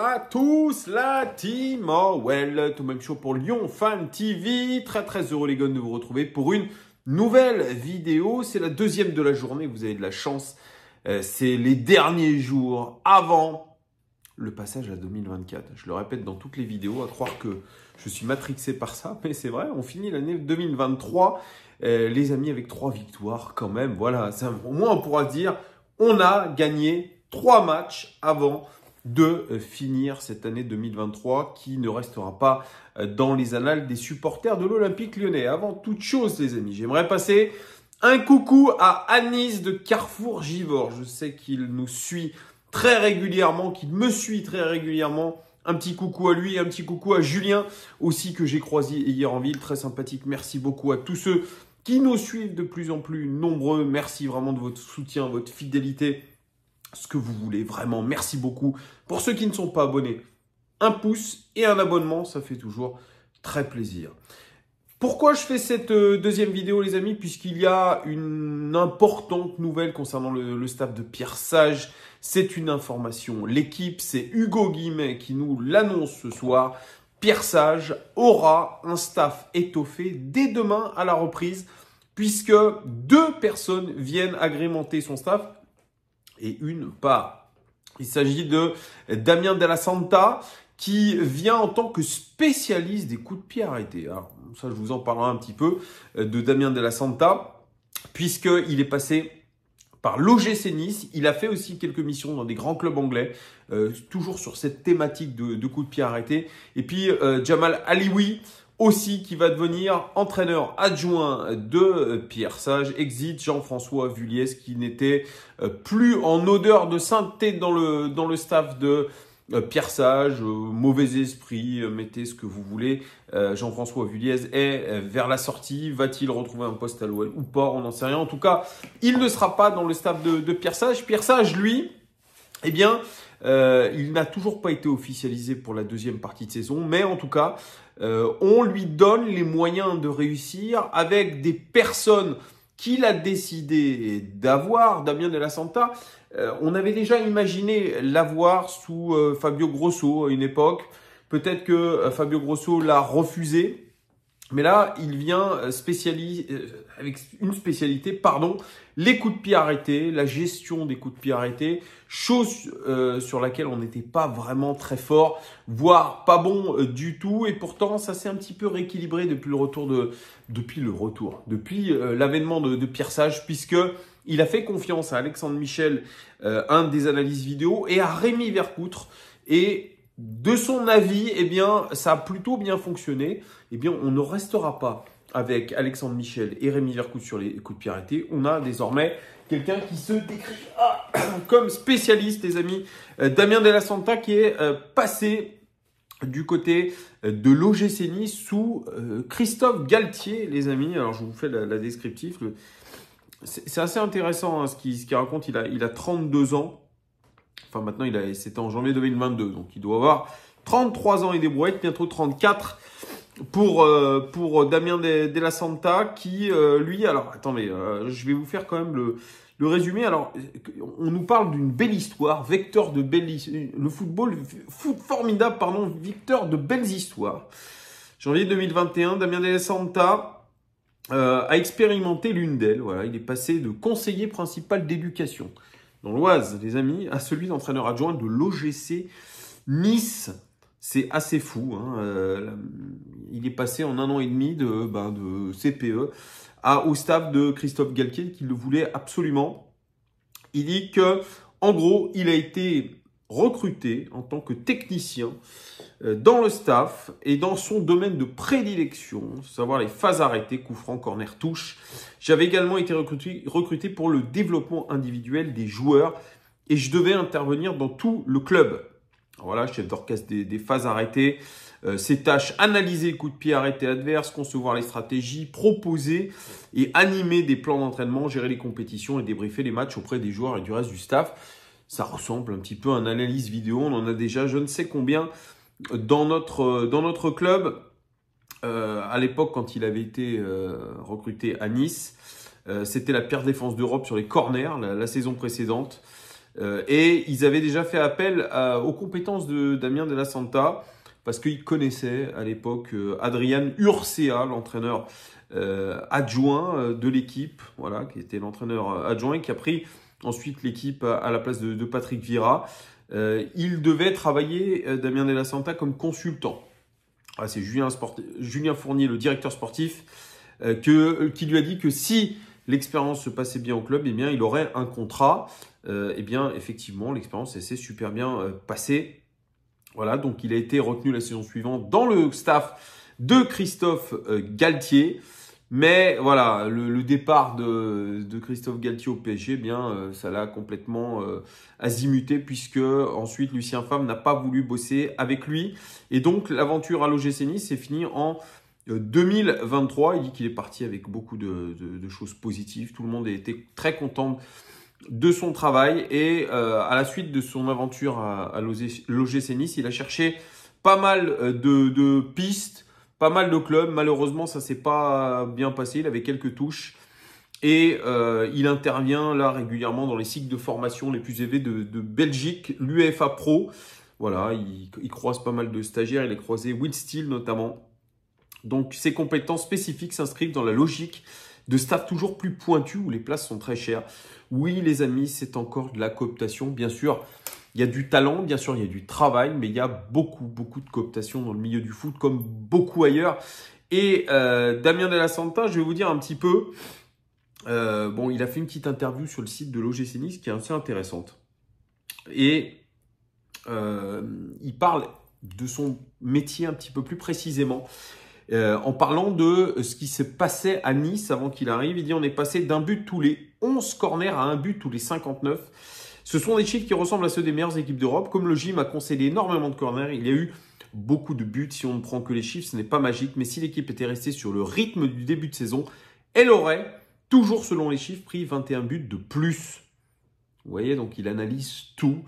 à tous, la team Well, tout même chaud pour Lyon Fan TV. Très heureux les gars de vous retrouver pour une nouvelle vidéo. C'est la deuxième de la journée, vous avez de la chance. C'est les derniers jours avant le passage à 2024. Je le répète dans toutes les vidéos, à croire que je suis matrixé par ça, mais c'est vrai, on finit l'année 2023, les amis, avec 3 victoires quand même. Voilà, au moins on pourra dire, on a gagné 3 matchs avant de finir cette année 2023 qui ne restera pas dans les annales des supporters de l'Olympique Lyonnais. Avant toute chose, les amis, j'aimerais passer un coucou à Anis de Carrefour Givors. Je sais qu'il nous suit très régulièrement, qu'il me suit très régulièrement. Un petit coucou à lui, un petit coucou à Julien aussi que j'ai croisé hier en ville. Très sympathique. Merci beaucoup à tous ceux qui nous suivent de plus en plus nombreux. Merci vraiment de votre soutien, votre fidélité. Ce que vous voulez, vraiment, merci beaucoup. Pour ceux qui ne sont pas abonnés, un pouce et un abonnement, ça fait toujours très plaisir. Pourquoi je fais cette deuxième vidéo, les amis? Puisqu'il y a une importante nouvelle concernant le staff de Pierre Sage. C'est une information. L'équipe, c'est Hugo Guillemet qui nous l'annonce ce soir. Pierre Sage aura un staff étoffé dès demain à la reprise, puisque 2 personnes viennent agrémenter son staff. Et une part. Il s'agit de Damien Della Santa qui vient en tant que spécialiste des coups de pied arrêtés. Alors ça, je vous en parlerai un petit peu de Damien Della Santa puisqu'il est passé par l'OGC Nice. Il a fait aussi quelques missions dans des grands clubs anglais, toujours sur cette thématique de coups de pied arrêtés. Et puis Jamal Alioui, aussi qui va devenir entraîneur adjoint de Pierre Sage. Exit Jean-François Vulliez qui n'était plus en odeur de sainteté dans le staff de Pierre Sage. Mauvais esprit, mettez ce que vous voulez. Jean-François Vulliez est vers la sortie. Va-t-il retrouver un poste à l'OL ou pas? On n'en sait rien. En tout cas, il ne sera pas dans le staff de Pierre Sage. Pierre Sage, lui, eh bien, il n'a toujours pas été officialisé pour la deuxième partie de saison, mais en tout cas, on lui donne les moyens de réussir avec des personnes qu'il a décidé d'avoir. Damien Della Santa, on avait déjà imaginé l'avoir sous Fabio Grosso à une époque. Peut-être que Fabio Grosso l'a refusé. Mais là, il vient avec une spécialité, les coups de pied arrêtés, la gestion des coups de pied arrêtés, chose sur laquelle on n'était pas vraiment très fort, voire pas bon du tout. Et pourtant, ça s'est un petit peu rééquilibré depuis l'avènement de Pierre Sage, puisque il a fait confiance à Alexandre Michel, un des analystes vidéo, et à Rémi Vercoutre. Et de son avis, eh bien, ça a plutôt bien fonctionné. Eh bien, on ne restera pas avec Alexandre Michel et Rémi Vercoutre sur les coups de pied arrêtés. On a désormais quelqu'un qui se décrit comme spécialiste, les amis. Damien Della Santa qui est passé du côté de l'OGC Nice sous Christophe Galtier, les amis. Alors, je vous fais la descriptif. C'est assez intéressant hein, ce qu'il raconte. Il a 32 ans. Enfin, maintenant, c'était en janvier 2022. Donc, il doit avoir 33 ans et des brouettes, bientôt 34 pour Damien Della Santa qui, lui, alors, attendez, je vais vous faire quand même le résumé. Alors, on nous parle d'une belle histoire, vecteur de belles histoires. Le foot formidable, vecteur de belles histoires. Janvier 2021, Damien Della Santa a expérimenté l'une d'elles. Voilà, il est passé de conseiller principal d'éducation dans l'Oise, les amis, à celui d'entraîneur adjoint de l'OGC Nice. C'est assez fou. Hein. Il est passé en 1 an et demi de CPE au staff de Christophe Galtier qui le voulait absolument. Il dit que, en gros, il a été recruté en tant que technicien dans le staff et dans son domaine de prédilection, savoir les phases arrêtées, coup franc, corner, touche. J'avais également été recruté pour le développement individuel des joueurs et je devais intervenir dans tout le club. Alors voilà, chef d'orchestre des phases arrêtées. Ses tâches, analyser les coups de pied arrêtés adverses, concevoir les stratégies, proposer et animer des plans d'entraînement, gérer les compétitions et débriefer les matchs auprès des joueurs et du reste du staff. Ça ressemble un petit peu à une analyse vidéo. On en a déjà je ne sais combien dans notre club. À l'époque, quand il avait été recruté à Nice, c'était la pire défense d'Europe sur les corners la saison précédente. Et ils avaient déjà fait appel aux compétences de Damien Della Santa parce qu'ils connaissaient à l'époque Adrian Urcea, l'entraîneur adjoint de l'équipe, voilà, qui était l'entraîneur adjoint et qui a pris ensuite l'équipe à la place de Patrick Vieira. Il devait travailler, Damien Della Santa, comme consultant. Ah, c'est Julien Fournier, le directeur sportif, qui lui a dit que si l'expérience se passait bien au club, eh bien, il aurait un contrat. Eh bien, effectivement, l'expérience s'est super bien passée. Voilà, donc il a été retenu la saison suivante dans le staff de Christophe Galtier. Mais voilà, le départ de Christophe Galtier au PSG, eh bien, ça l'a complètement azimuté puisque ensuite Lucien Favre n'a pas voulu bosser avec lui. Et donc l'aventure à l'OGC Nice s'est finie en 2023. Il dit qu'il est parti avec beaucoup de choses positives. Tout le monde a été très content de son travail. Et à la suite de son aventure à l'OGC Nice, il a cherché pas mal de pistes. Pas mal de clubs, malheureusement ça s'est pas bien passé, il avait quelques touches et il intervient là régulièrement dans les cycles de formation les plus élevés de Belgique, l'UEFA Pro. Voilà, il croise pas mal de stagiaires, il a croisé Will Steele notamment. Donc ses compétences spécifiques s'inscrivent dans la logique de staff toujours plus pointu où les places sont très chères. Oui les amis, c'est encore de la cooptation, bien sûr. Il y a du talent, bien sûr, il y a du travail, mais il y a beaucoup de cooptation dans le milieu du foot, comme beaucoup ailleurs. Et Damien Della Santa, je vais vous dire un petit peu, bon, il a fait une petite interview sur le site de l'OGC Nice qui est assez intéressante. Et il parle de son métier un petit peu plus précisément. En parlant de ce qui se passait à Nice avant qu'il arrive, il dit on est passé d'un but tous les 11 corners à un but tous les 59. Ce sont des chiffres qui ressemblent à ceux des meilleures équipes d'Europe. Comme le gym a concédé énormément de corners, il y a eu beaucoup de buts. Si on ne prend que les chiffres, ce n'est pas magique. Mais si l'équipe était restée sur le rythme du début de saison, elle aurait, toujours selon les chiffres, pris 21 buts de plus. Vous voyez, donc il analyse tout.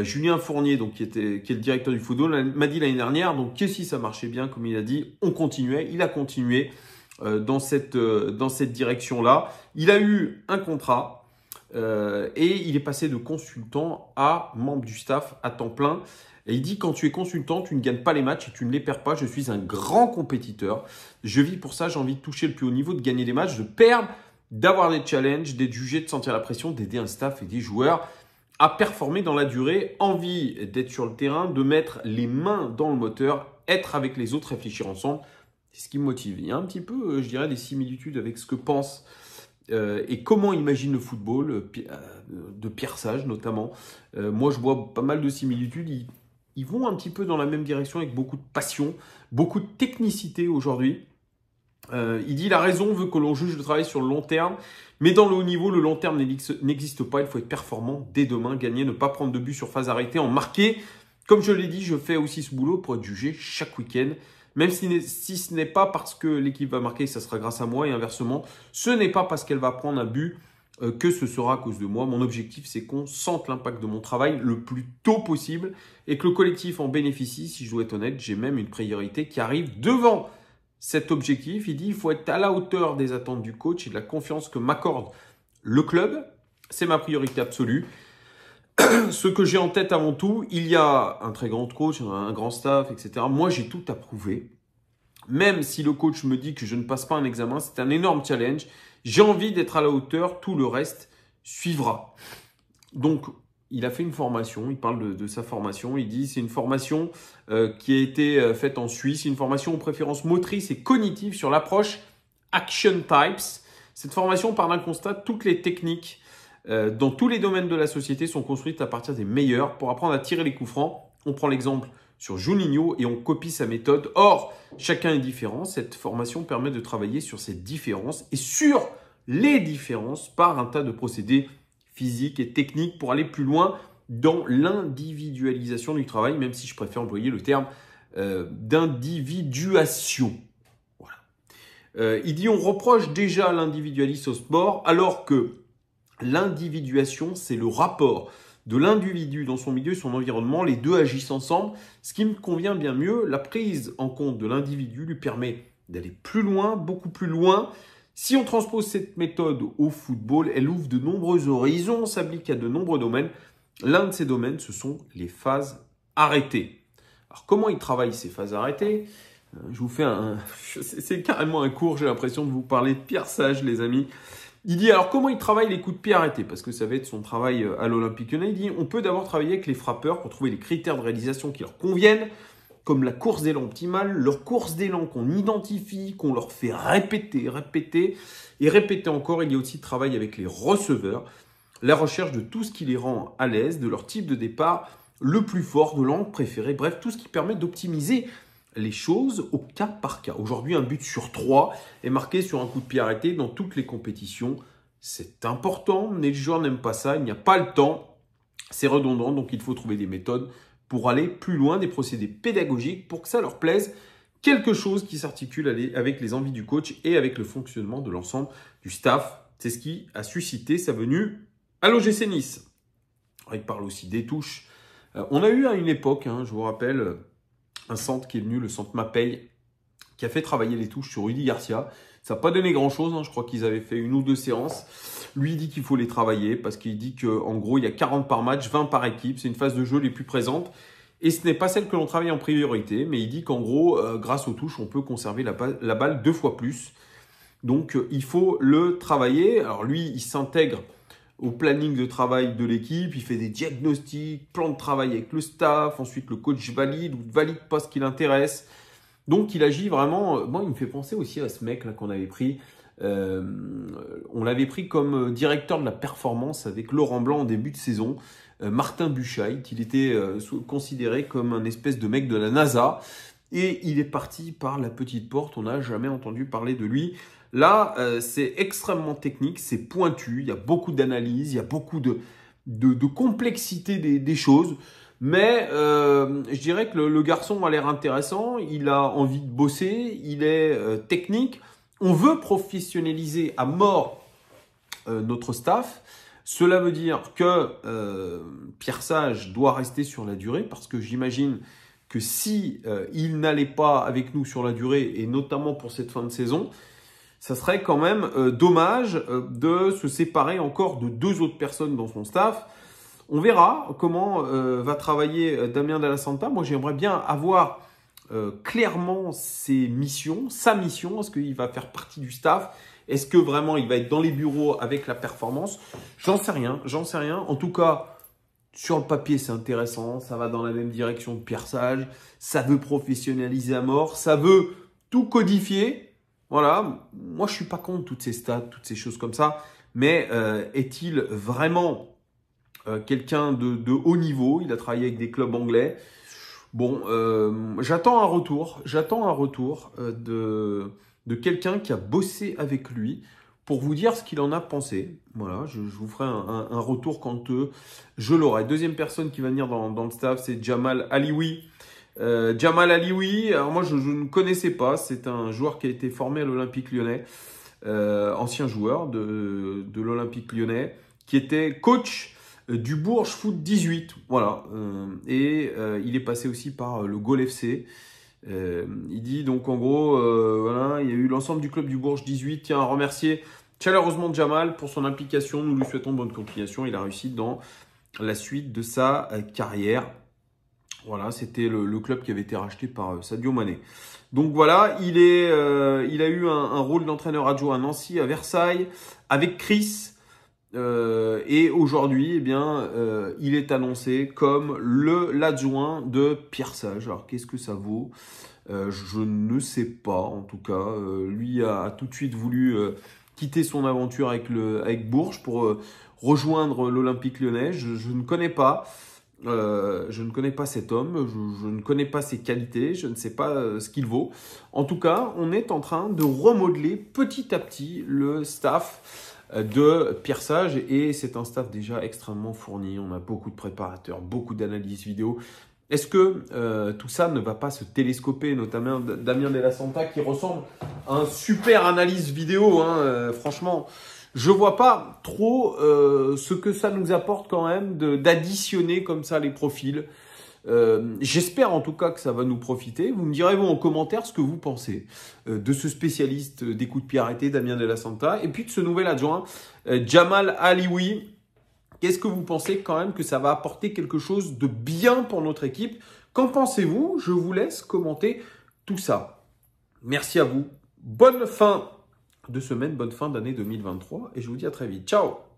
Julien Fournier, donc, qui est le directeur du football, m'a dit l'année dernière, donc que si ça marchait bien, comme il a dit, on continuait. Il a continué dans cette direction-là. Il a eu un contrat. Et il est passé de consultant à membre du staff à temps plein. Et il dit quand tu es consultant, tu ne gagnes pas les matchs et tu ne les perds pas. Je suis un grand compétiteur. Je vis pour ça. J'ai envie de toucher le plus haut niveau, de gagner des matchs, de perdre, d'avoir des challenges, d'être jugé, de sentir la pression, d'aider un staff et des joueurs à performer dans la durée. Envie d'être sur le terrain, de mettre les mains dans le moteur, être avec les autres, réfléchir ensemble. C'est ce qui me motive. Il y a un petit peu, je dirais, des similitudes avec ce que pense et comment imagine le football, de Pierre Sage notamment. Moi, je vois pas mal de similitudes. Ils vont un petit peu dans la même direction avec beaucoup de passion, beaucoup de technicité aujourd'hui. Il dit la raison veut que l'on juge le travail sur le long terme, mais dans le haut niveau, le long terme n'existe pas. Il faut être performant dès demain, gagner, ne pas prendre de but sur phase arrêtée, en marquer. Comme je l'ai dit, je fais aussi ce boulot pour être jugé chaque week-end. Même si ce n'est pas parce que l'équipe va marquer, ça sera grâce à moi et inversement, ce n'est pas parce qu'elle va prendre un but que ce sera à cause de moi. Mon objectif, c'est qu'on sente l'impact de mon travail le plus tôt possible et que le collectif en bénéficie. Si je dois être honnête, j'ai même une priorité qui arrive devant cet objectif. Il dit il faut être à la hauteur des attentes du coach et de la confiance que m'accorde le club. C'est ma priorité absolue. Ce que j'ai en tête avant tout, il y a un très grand coach, un grand staff, etc. Moi, j'ai tout à prouver. Même si le coach me dit que je ne passe pas un examen, c'est un énorme challenge. J'ai envie d'être à la hauteur, tout le reste suivra. Donc, il a fait une formation, il parle de sa formation. Il dit c'est une formation qui a été faite en Suisse, une formation aux préférences motrices et cognitives sur l'approche Action Types. Cette formation part d'un constat, toutes les techniques dans tous les domaines de la société sont construites à partir des meilleurs. Pour apprendre à tirer les coups francs, on prend l'exemple sur Juninho et on copie sa méthode. Or, chacun est différent. Cette formation permet de travailler sur ces différences et sur les différences par un tas de procédés physiques et techniques pour aller plus loin dans l'individualisation du travail, même si je préfère employer le terme d'individuation. Voilà. Il dit on reproche déjà l'individualisme au sport alors que l'individuation, c'est le rapport de l'individu dans son milieu et son environnement. Les deux agissent ensemble. Ce qui me convient bien mieux, la prise en compte de l'individu lui permet d'aller plus loin, beaucoup plus loin. Si on transpose cette méthode au football, elle ouvre de nombreux horizons, s'applique à de nombreux domaines. L'un de ces domaines, ce sont les phases arrêtées. Alors, comment il travaille ces phases arrêtées? Je vous fais c'est carrément un cours, j'ai l'impression de vous parler de Pierre Sage, les amis. Il dit, alors comment il travaille les coups de pied arrêtés? Parce que ça va être son travail à l'Olympique Lyonnais. Il dit, on peut d'abord travailler avec les frappeurs pour trouver les critères de réalisation qui leur conviennent, comme la course d'élan optimale, leur course d'élan qu'on identifie, qu'on leur fait répéter et répéter encore. Il y a aussi le travail avec les receveurs, la recherche de tout ce qui les rend à l'aise, de leur type de départ le plus fort, de l'angle préféré, bref, tout ce qui permet d'optimiser les choses au cas par cas. Aujourd'hui, un but sur 3 est marqué sur un coup de pied arrêté dans toutes les compétitions. C'est important, mais les joueurs n'aiment pas ça, il n'y a pas le temps, c'est redondant, donc il faut trouver des méthodes pour aller plus loin, des procédés pédagogiques pour que ça leur plaise, quelque chose qui s'articule avec les envies du coach et avec le fonctionnement de l'ensemble du staff. C'est ce qui a suscité sa venue à l'OGC Nice. Alors, il parle aussi des touches. On a eu à une époque, je vous rappelle, un centre qui est venu, le centre Mapei, qui a fait travailler les touches sur Rudy Garcia. Ça n'a pas donné grand-chose, je crois qu'ils avaient fait 1 ou 2 séances. Lui, il dit qu'il faut les travailler parce qu'il dit qu'en gros, il y a 40 par match, 20 par équipe. C'est une phase de jeu les plus présentes. Et ce n'est pas celle que l'on travaille en priorité, mais il dit qu'en gros, grâce aux touches, on peut conserver la balle 2 fois plus. Donc, il faut le travailler. Alors lui, il s'intègre au planning de travail de l'équipe, il fait des diagnostics, plan de travail avec le staff, ensuite le coach valide ou valide pas ce qui l'intéresse. Donc il agit vraiment, moi il me fait penser aussi à ce mec là qu'on avait pris, on l'avait pris comme directeur de la performance avec Laurent Blanc en début de saison, Martin Buchheit, il était considéré comme un espèce de mec de la NASA et il est parti par la petite porte, on n'a jamais entendu parler de lui. Là, c'est extrêmement technique, c'est pointu, il y a beaucoup d'analyse, il y a beaucoup de complexité des choses. Mais je dirais que le garçon a l'air intéressant, il a envie de bosser, il est technique. On veut professionnaliser à mort notre staff. Cela veut dire que Pierre Sage doit rester sur la durée parce que j'imagine que si il n'allait pas avec nous sur la durée et notamment pour cette fin de saison, ça serait quand même dommage de se séparer encore de 2 autres personnes dans son staff. On verra comment va travailler Damien Della Santa. Moi, j'aimerais bien avoir clairement sa mission. Est-ce qu'il va faire partie du staff? Est-ce que vraiment il va être dans les bureaux avec la performance? J'en sais rien. En tout cas, sur le papier, c'est intéressant. Ça va dans la même direction de Pierre Sage. Ça veut professionnaliser à mort. Ça veut tout codifier. Voilà, moi je suis pas contre toutes ces stats, toutes ces choses comme ça, mais est-il vraiment quelqu'un de haut niveau? Il a travaillé avec des clubs anglais. Bon, j'attends un retour de quelqu'un qui a bossé avec lui pour vous dire ce qu'il en a pensé. Voilà, je vous ferai un retour quand je l'aurai. Deuxième personne qui va venir dans le staff, c'est Jamal Alioui. Jamal Alioui, alors moi je ne connaissais pas, c'est un joueur qui a été formé à l'Olympique Lyonnais, ancien joueur de l'Olympique Lyonnais, qui était coach du Bourges Foot 18, voilà, et il est passé aussi par le Gol FC. Il dit donc en gros, voilà, il y a eu l'ensemble du club du Bourges 18, tiens à remercier chaleureusement Jamal pour son implication, nous lui souhaitons bonne continuation, il a réussi dans la suite de sa carrière. Voilà, c'était le club qui avait été racheté par Sadio Mané. Donc voilà, il a eu un rôle d'entraîneur adjoint à Nancy, à Versailles, avec Chris. Et aujourd'hui, eh bien, il est annoncé comme l'adjoint de Pierre Sage. Alors, qu'est-ce que ça vaut? Je ne sais pas, en tout cas. Lui a tout de suite voulu quitter son aventure avec Bourges pour rejoindre l'Olympique Lyonnais. Je ne connais pas. Je ne connais pas cet homme, je ne connais pas ses qualités, je ne sais pas ce qu'il vaut. En tout cas, on est en train de remodeler petit à petit le staff de Pierre Sage et c'est un staff déjà extrêmement fourni. On a beaucoup de préparateurs, beaucoup d'analyses vidéo. Est-ce que tout ça ne va pas se télescoper, notamment Damien Della Santa qui ressemble à un super analyse vidéo, franchement. Je vois pas trop ce que ça nous apporte quand même d'additionner comme ça les profils. J'espère en tout cas que ça va nous profiter. Vous me direz en commentaire ce que vous pensez de ce spécialiste des coups de pied arrêtés, Damien Della Santa, et puis de ce nouvel adjoint, Jamal Alioui, Qu'est-ce que vous pensez quand même que ça va apporter quelque chose de bien pour notre équipe? Qu'en pensez-vous? Je vous laisse commenter tout ça. Merci à vous. Bonne fin de semaine, bonne fin d'année 2023 et je vous dis à très vite. Ciao!